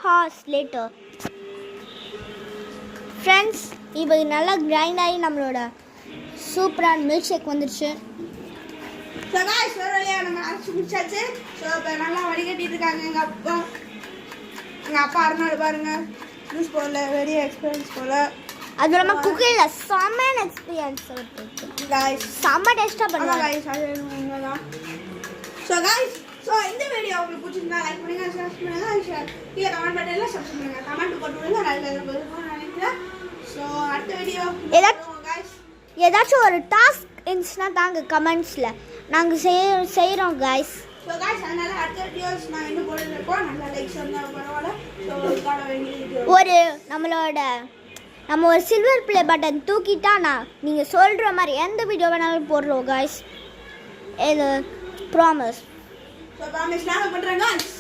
hours later. Friends, இப்போ நல்லா grind ஆகி நம்மளோட சூப்பரான மில்க் ஷேக் வந்துடுச்சு. ஸோ காய்ஸ் வரையா நம்ம அரைச்சி முடிச்சாச்சு. ஸோ இப்போ நல்லா வடிகட்டிட்டு இருக்காங்க எங்கள் அப்பா அருணாள் பாருங்க. ஜூஸ் போடல, வெரி எக்ஸ்பீரியன்ஸ் போல. அது இல்லாமல் குக்கிங்கில் செம்ம எக்ஸ்பீரியன்ஸ் காய்ஸ் செம்ம டேஸ்ட்டாக பண்ணுவாங்க காய்ஸ். அது உண்மைதான். ஸோ காய்ஸ், ஸோ இந்த வீடியோ உங்களுக்கு பிடிச்சிருந்தா லைக் பண்ணுங்க, ஷேர் பண்ணுங்க, கீழே கமெண்ட் பட்டனில் சப்ஸ்கிரைப் பண்ணுங்க, கமெண்ட் போட்டு விடுங்க. நான் நினைக்கிறேன். ஸோ அடுத்த வீடியோ காய்ஸ் ஏதாச்சும் ஒரு டாஸ்க் இருந்துச்சுன்னா தாங்க கமெண்ட்ஸில் நாங்கள் செய்கிறோம் காய்ஸ். ஸோ காய்ஸ், அதனால அடுத்த வீடியோஸ் நான் இன்னும் போட்டுருக்கோம். நல்லா லைக்ஸ் வந்தால் பரவாயில்ல. ஸோ காண வேண்டிய நம்ம ஒரு சில்வர் ப்ளே பட்டன் தூக்கிட்டா நீங்கள் சொல்கிற மாதிரி எந்த வீடியோ வேணாலும் போடுறோம் காய்ஸ். இது ப்ராமிஸ். ஸோ ப்ராமிஸ் நாங்கள் பண்ணுறேன் காய்ஸ்.